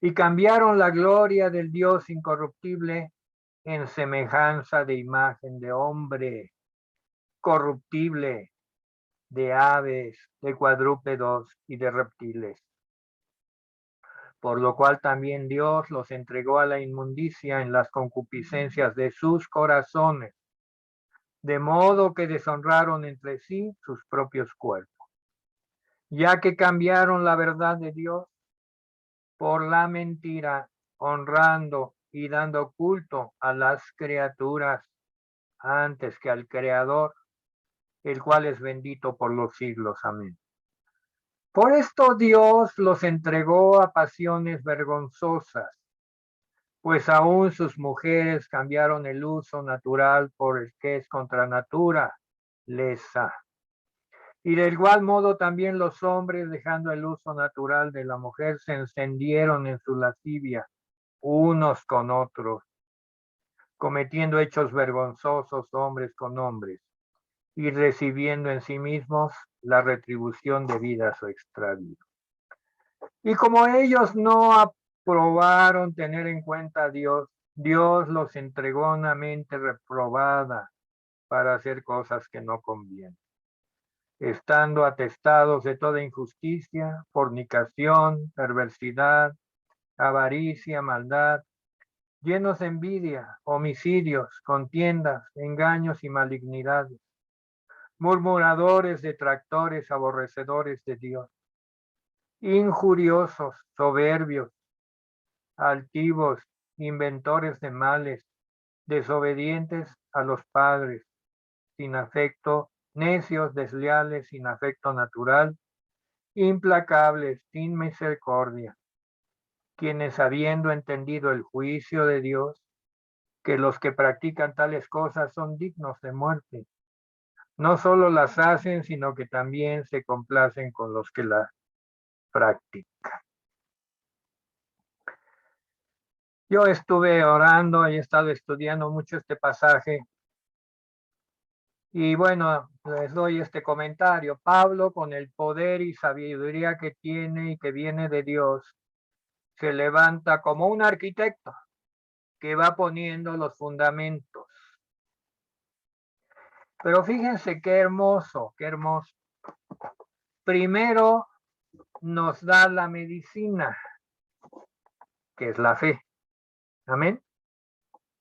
y cambiaron la gloria del Dios incorruptible en semejanza de imagen de hombre, corruptible, de aves, de cuadrúpedos y de reptiles. Por lo cual también Dios los entregó a la inmundicia en las concupiscencias de sus corazones, de modo que deshonraron entre sí sus propios cuerpos, ya que cambiaron la verdad de Dios por la mentira honrando y dando culto a las criaturas antes que al Creador, el cual es bendito por los siglos. Amén. Por esto Dios los entregó a pasiones vergonzosas, pues aún sus mujeres cambiaron el uso natural por el que es contra naturaleza. Y de igual modo también los hombres, dejando el uso natural de la mujer, se encendieron en su lascivia unos con otros, cometiendo hechos vergonzosos hombres con hombres, y recibiendo en sí mismos la retribución debida a su extravío. Y como ellos no aprobaron tener en cuenta a Dios, Dios los entregó a una mente reprobada para hacer cosas que no convienen, estando atestados de toda injusticia, fornicación, perversidad, avaricia, maldad, llenos de envidia, homicidios, contiendas, engaños y malignidades, murmuradores, detractores, aborrecedores de Dios, injuriosos, soberbios, altivos, inventores de males, desobedientes a los padres, sin afecto, necios, desleales, sin afecto natural, implacables, sin misericordia, quienes habiendo entendido el juicio de Dios, que los que practican tales cosas son dignos de muerte, no solo las hacen, sino que también se complacen con los que las practican. Yo estuve orando y he estado estudiando mucho este pasaje. Y bueno, les doy este comentario. Pablo, con el poder y sabiduría que tiene y que viene de Dios, se levanta como un arquitecto que va poniendo los fundamentos. Pero fíjense qué hermoso, qué hermoso. Primero nos da la medicina, que es la fe. Amén.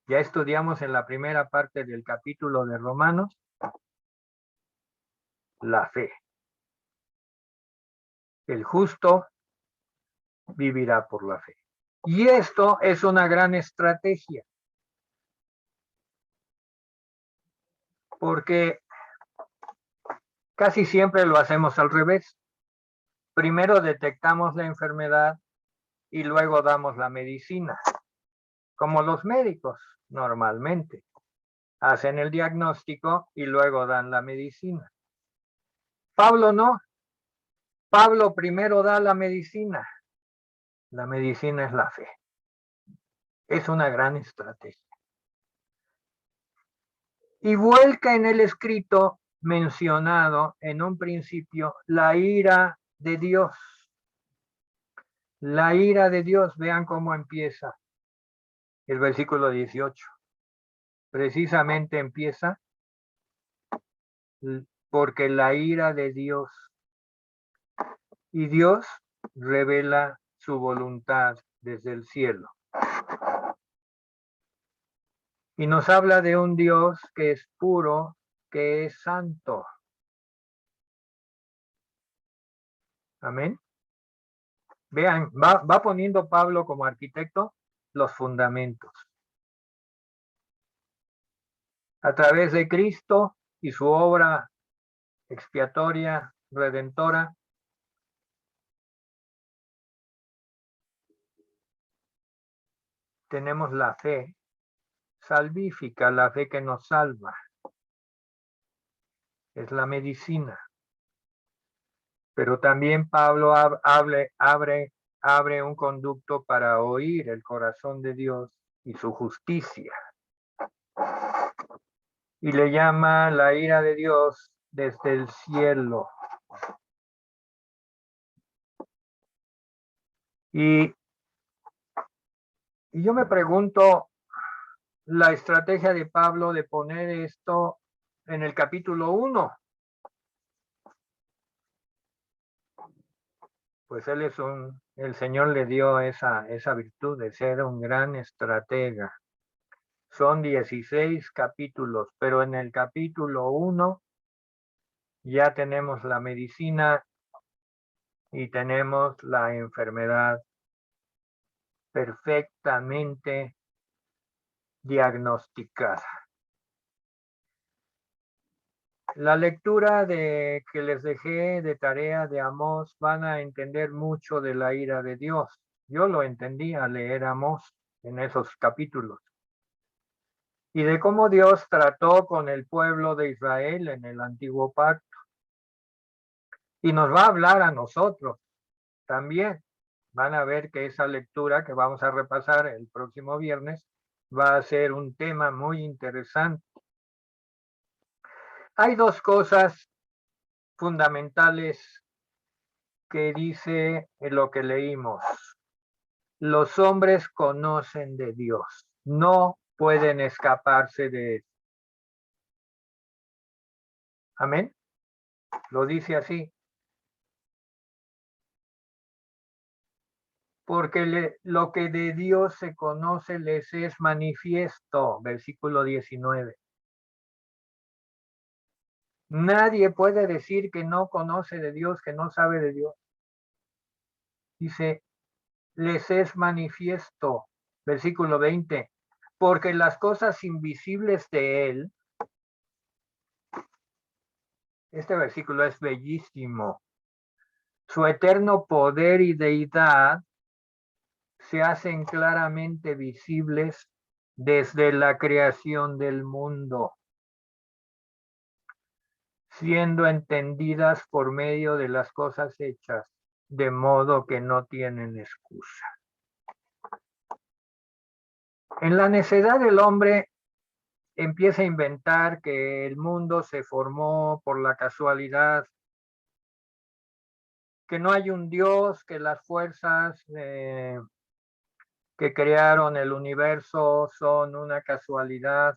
Ya estudiamos en la primera parte del capítulo de Romanos la fe. El justo vivirá por la fe. Y esto es una gran estrategia, porque casi siempre lo hacemos al revés. Primero detectamos la enfermedad y luego damos la medicina, como los médicos normalmente. Hacen el diagnóstico y luego dan la medicina. Pablo no. Pablo primero da la medicina. La medicina es la fe. Es una gran estrategia. Y vuelca en el escrito mencionado en un principio la ira de Dios. La ira de Dios, vean cómo empieza el versículo 18. Precisamente empieza porque la ira de Dios, y Dios revela su voluntad desde el cielo. Y nos habla de un Dios que es puro, que es santo. Amén. Vean, va poniendo Pablo como arquitecto los fundamentos. A través de Cristo y su obra expiatoria, redentora, tenemos la fe salvífica, la fe que nos salva. Es la medicina. Pero también Pablo abre un conducto para oír el corazón de Dios y su justicia. Y le llama la ira de Dios desde el cielo. Y yo me pregunto la estrategia de Pablo de poner esto en el capítulo 1. Pues él es el Señor le dio esa virtud de ser un gran estratega. Son 16 capítulos, pero en el capítulo 1 ya tenemos la medicina y tenemos la enfermedad perfectamente diagnosticada. La lectura que les dejé de tarea de Amós van a entender mucho de la ira de Dios. Yo lo entendí al leer Amós en esos capítulos. Y de cómo Dios trató con el pueblo de Israel en el antiguo pacto. Y nos va a hablar a nosotros también. Van a ver que esa lectura que vamos a repasar el próximo viernes va a ser un tema muy interesante. Hay dos cosas fundamentales que dice lo que leímos. Los hombres conocen de Dios, no pueden escaparse de él. Amén. Lo dice así. Porque lo que de Dios se conoce les es manifiesto, versículo 19. Nadie puede decir que no conoce de Dios, que no sabe de Dios. Dice, les es manifiesto, versículo 20, porque las cosas invisibles de Él, este versículo es bellísimo, su eterno poder y deidad se hacen claramente visibles desde la creación del mundo, siendo entendidas por medio de las cosas hechas, de modo que no tienen excusa. En la necedad del hombre empieza a inventar que el mundo se formó por la casualidad, que no hay un Dios, que las fuerzas que crearon el universo son una casualidad.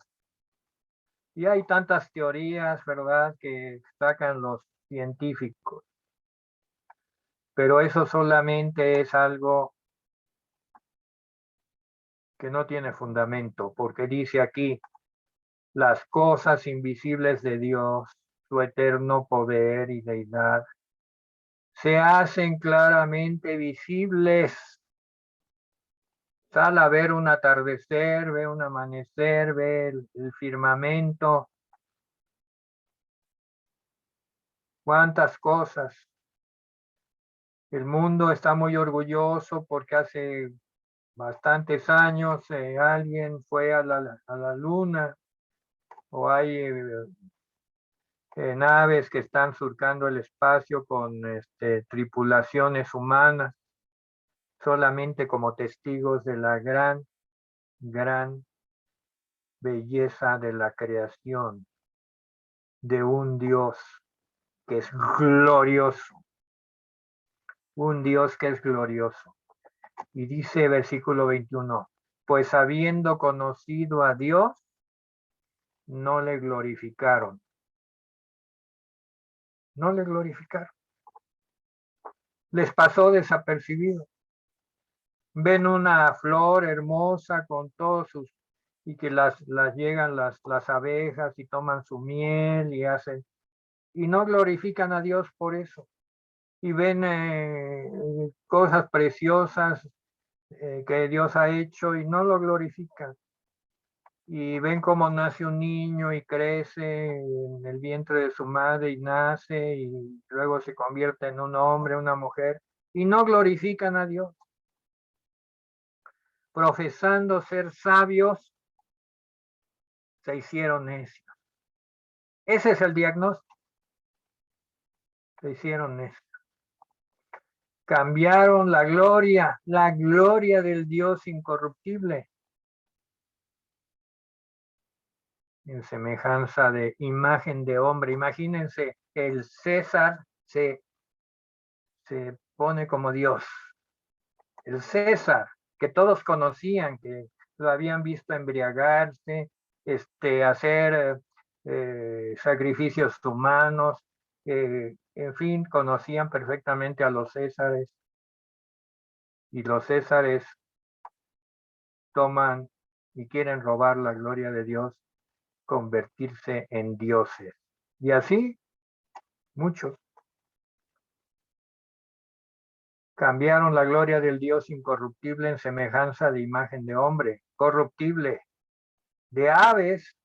Y hay tantas teorías, ¿verdad?, que sacan los científicos. Pero eso solamente es algo que no tiene fundamento, porque dice aquí, las cosas invisibles de Dios, su eterno poder y deidad, se hacen claramente visibles. Sal a ver un atardecer, ve un amanecer, ve el firmamento. Cuántas cosas. El mundo está muy orgulloso porque hace bastantes años alguien fue a la luna, o hay naves que están surcando el espacio con tripulaciones humanas, solamente como testigos de la gran belleza de la creación de un Dios que es glorioso, un Dios que es glorioso. Y dice versículo 21, pues habiendo conocido a Dios, no le glorificaron. No le glorificaron. Les pasó desapercibido. Ven una flor hermosa con todos sus, y que las llegan las abejas y toman su miel y hacen, y no glorifican a Dios por eso. Y ven cosas preciosas que Dios ha hecho y no lo glorifican. Y ven cómo nace un niño y crece en el vientre de su madre y nace y luego se convierte en un hombre, una mujer, y no glorifican a Dios. Profesando ser sabios, se hicieron necios. Ese es el diagnóstico. Se hicieron necios. Cambiaron la gloria del Dios incorruptible, en semejanza de imagen de hombre. Imagínense, el César se pone como Dios. El César, que todos conocían, que lo habían visto embriagarse, hacer sacrificios humanos, en fin, conocían perfectamente a los Césares. Y los Césares toman y quieren robar la gloria de Dios, convertirse en dioses. Y así, muchos. Cambiaron la gloria del Dios incorruptible en semejanza de imagen de hombre, corruptible. De aves,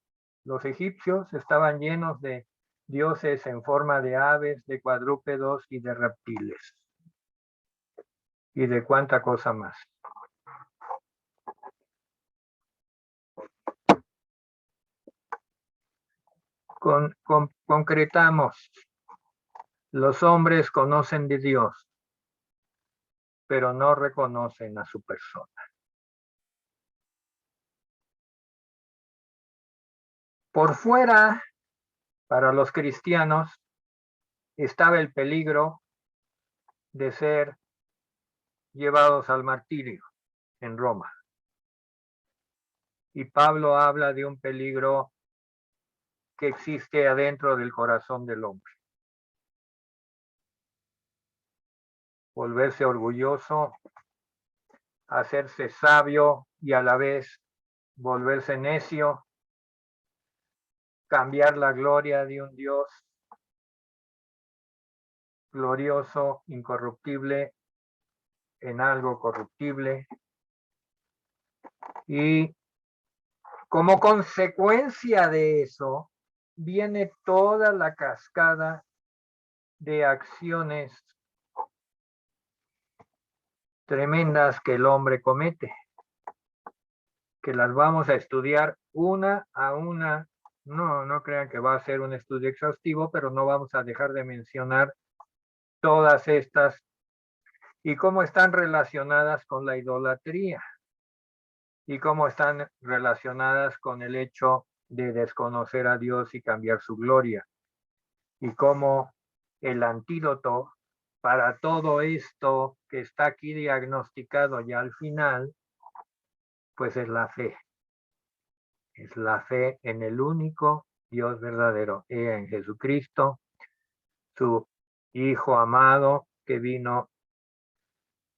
los egipcios estaban llenos de dioses en forma de aves, de cuadrúpedos y de reptiles. Y de cuánta cosa más. Concretamos. Los hombres conocen de Dios, pero no reconocen a su persona. Por fuera, para los cristianos, estaba el peligro de ser llevados al martirio en Roma. Y Pablo habla de un peligro que existe adentro del corazón del hombre. Volverse orgulloso, hacerse sabio y a la vez volverse necio, cambiar la gloria de un Dios glorioso, incorruptible, en algo corruptible. Y como consecuencia de eso, viene toda la cascada de acciones tremendas que el hombre comete, que las vamos a estudiar una a una. No crean que va a ser un estudio exhaustivo, pero no vamos a dejar de mencionar todas estas y cómo están relacionadas con la idolatría y cómo están relacionadas con el hecho de desconocer a Dios y cambiar su gloria, y cómo el antídoto para todo esto que está aquí diagnosticado ya al final, pues es la fe. Es la fe en el único Dios verdadero, en Jesucristo, su Hijo amado, que vino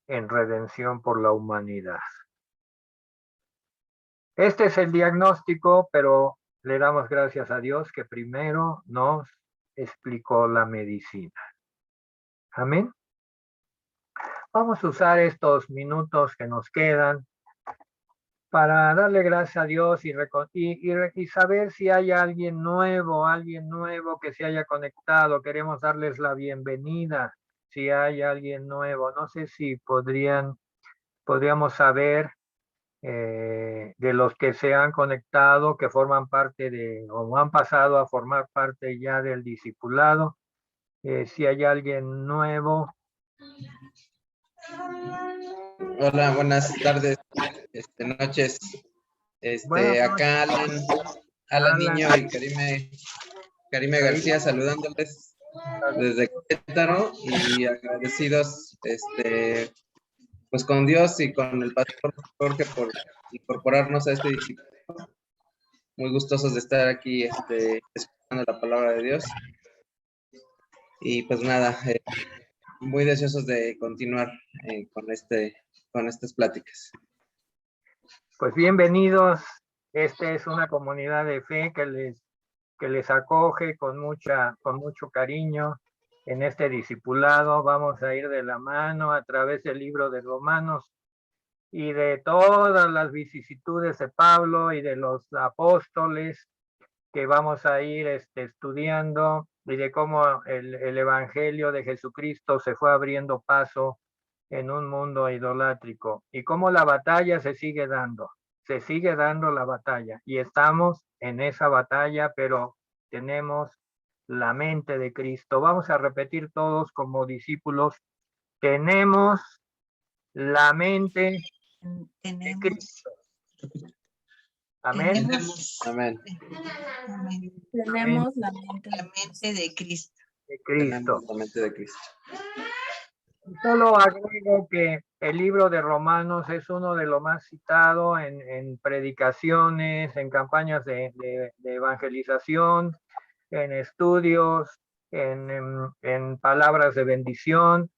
en redención por la humanidad. Este es el diagnóstico, pero le damos gracias a Dios que primero nos explicó la medicina. Amén. Vamos a usar estos minutos que nos quedan para darle gracias a Dios y saber si hay alguien nuevo que se haya conectado. Queremos darles la bienvenida. Si hay alguien nuevo, no sé si podríamos saber de los que se han conectado, que forman parte o han pasado a formar parte ya del discipulado. Si hay alguien nuevo. Hola, buenas tardes, noches. Buenas acá Alan Niño y Karime García saludándoles desde Querétaro y agradecidos pues con Dios y con el pastor Jorge por incorporarnos a este discipulado. Muy gustosos de estar aquí escuchando la palabra de Dios. Y pues nada, muy deseosos de continuar con estas pláticas. Pues bienvenidos. Esta es una comunidad de fe que les acoge con mucho cariño en este discipulado. Vamos a ir de la mano a través del libro de Romanos y de todas las vicisitudes de Pablo y de los apóstoles que vamos a ir estudiando, y de cómo el evangelio de Jesucristo se fue abriendo paso en un mundo idolátrico y cómo la batalla se sigue dando la batalla y estamos en esa batalla, pero tenemos la mente de Cristo. Vamos a repetir todos como discípulos: tenemos la mente de Cristo. Amén. Amén. Tenemos la mente La mente de Cristo. De Cristo. Tenemos la mente de Cristo. Solo agrego que el libro de Romanos es uno de los más citados en predicaciones, en campañas de evangelización, en estudios, en palabras de bendición.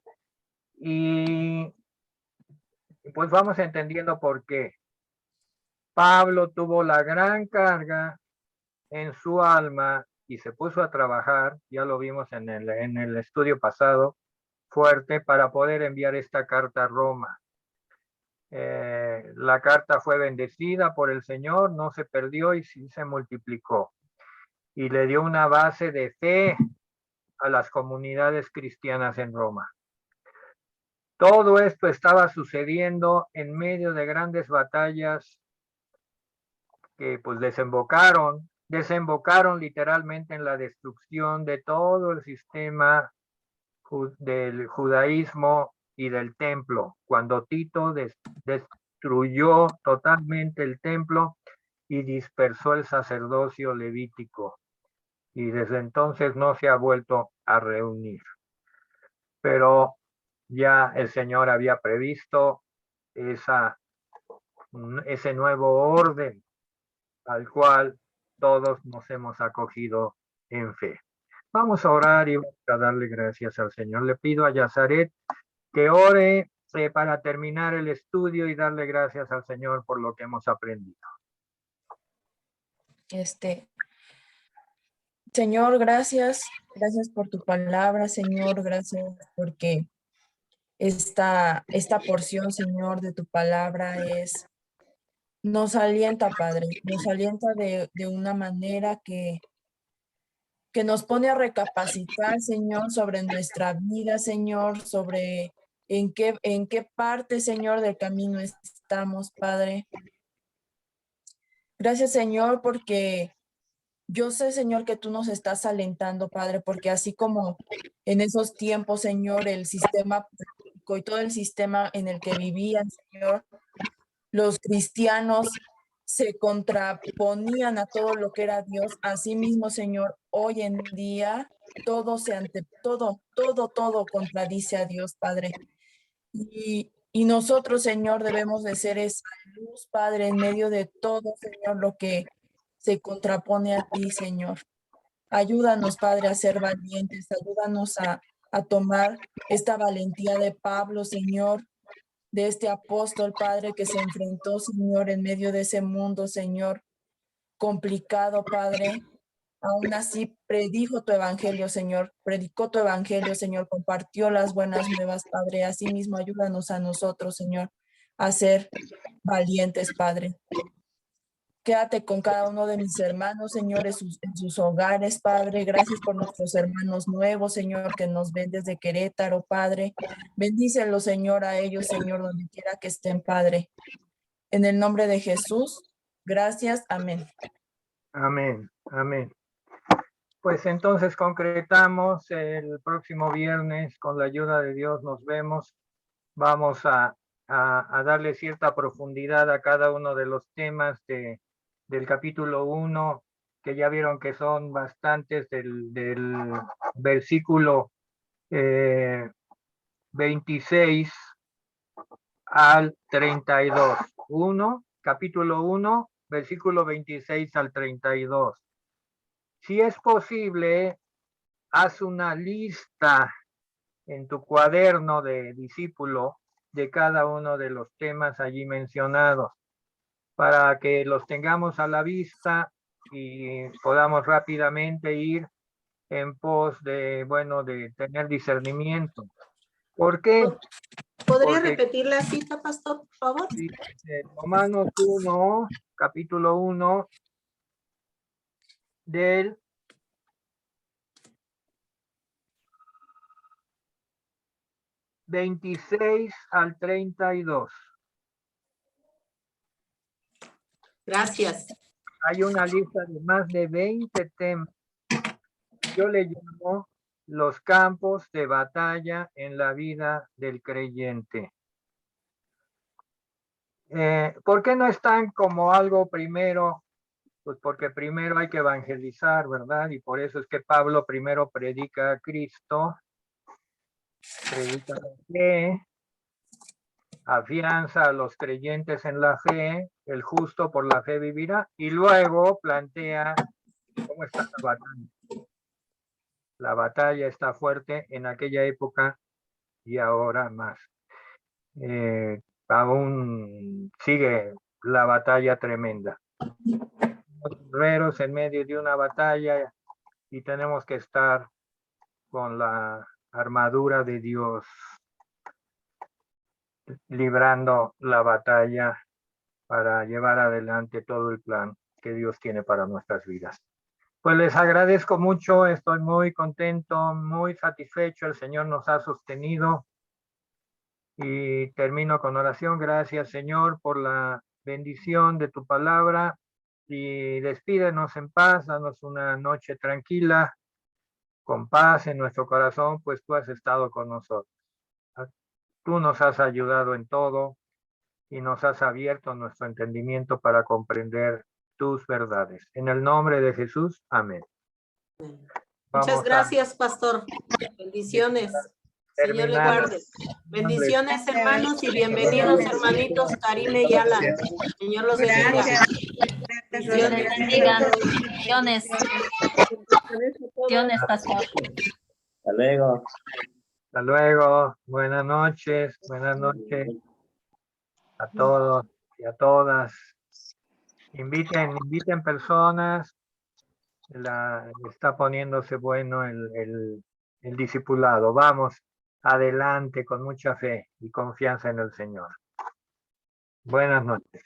Y pues vamos entendiendo por qué. Pablo tuvo la gran carga en su alma y se puso a trabajar, ya lo vimos en el estudio pasado, fuerte para poder enviar esta carta a Roma. La carta fue bendecida por el Señor, no se perdió y sí se multiplicó. Y le dio una base de fe a las comunidades cristianas en Roma. Todo esto estaba sucediendo en medio de grandes batallas que pues desembocaron literalmente en la destrucción de todo el sistema del judaísmo y del templo, cuando Tito destruyó totalmente el templo y dispersó el sacerdocio levítico. Y desde entonces no se ha vuelto a reunir. Pero ya el Señor había previsto ese nuevo orden al cual todos nos hemos acogido en fe. Vamos a orar y vamos a darle gracias al Señor. Le pido a Yazaret que ore para terminar el estudio y darle gracias al Señor por lo que hemos aprendido. Señor, gracias por tu palabra, Señor, gracias porque esta porción, Señor, de tu palabra nos alienta, Padre, nos alienta de una manera que nos pone a recapacitar, Señor, sobre nuestra vida, Señor, sobre en qué parte, Señor, del camino estamos, Padre. Gracias, Señor, porque yo sé, Señor, que tú nos estás alentando, Padre, porque así como en esos tiempos, Señor, el sistema político y todo el sistema en el que vivían, Señor, los cristianos se contraponían a todo lo que era Dios. Así mismo, Señor, hoy en día todo contradice a Dios, Padre. Y nosotros, Señor, debemos de ser esa luz, Padre, en medio de todo, Señor, lo que se contrapone a ti, Señor. Ayúdanos, Padre, a ser valientes, ayúdanos a tomar esta valentía de Pablo, Señor, de este apóstol, Padre, que se enfrentó, Señor, en medio de ese mundo, Señor, complicado, Padre. Aún así, predijo tu evangelio, Señor, predicó tu evangelio, Señor, compartió las buenas nuevas, Padre. Asimismo, ayúdanos a nosotros, Señor, a ser valientes, Padre. Quédate con cada uno de mis hermanos, Señor, en sus hogares, Padre. Gracias por nuestros hermanos nuevos, Señor, que nos ven desde Querétaro, Padre. Bendícelos, Señor, a ellos, Señor, donde quiera que estén, Padre. En el nombre de Jesús, gracias. Amén. Amén, amén. Pues entonces concretamos el próximo viernes, con la ayuda de Dios nos vemos. Vamos a darle cierta profundidad a cada uno de los temas del capítulo 1, que ya vieron que son bastantes, del versículo 26 al 32. Capítulo 1, versículo 26 al 32. Si es posible, haz una lista en tu cuaderno de discípulo de cada uno de los temas allí mencionados, para que los tengamos a la vista y podamos rápidamente ir en pos de, bueno, de tener discernimiento. ¿Por qué? ¿Podría repetir la cita, pastor, por favor? Sí, Romanos 1, capítulo 1, del 26 al 32. Gracias. Hay una lista de más de 20 temas. Yo le llamo los campos de batalla en la vida del creyente. ¿Por qué no están como algo primero? Pues porque primero hay que evangelizar, ¿verdad? Y por eso es que Pablo primero predica a Cristo, predica la fe, afianza a los creyentes en la fe, el justo por la fe vivirá, y luego plantea cómo está la batalla. La batalla está fuerte en aquella época y ahora más. Aún sigue la batalla tremenda. Los guerreros en medio de una batalla y tenemos que estar con la armadura de Dios, librando la batalla para llevar adelante todo el plan que Dios tiene para nuestras vidas. Pues les agradezco mucho, estoy muy contento, muy satisfecho, el Señor nos ha sostenido y termino con oración. Gracias, Señor, por la bendición de tu palabra y despídenos en paz, danos una noche tranquila, con paz en nuestro corazón, pues tú has estado con nosotros. Tú nos has ayudado en todo y nos has abierto nuestro entendimiento para comprender tus verdades. En el nombre de Jesús, amén. Muchas gracias, pastor. Bendiciones. Señor le guarde. Bendiciones, hermanos, y bienvenidos, hermanitos Karime y Alan. Señor los bendiga. Dios les bendiga. Bendiciones. Bendiciones, pastor. Hasta luego. Hasta luego. Buenas noches a todos y a todas. Inviten personas. Está poniéndose bueno el discipulado. Vamos adelante con mucha fe y confianza en el Señor. Buenas noches.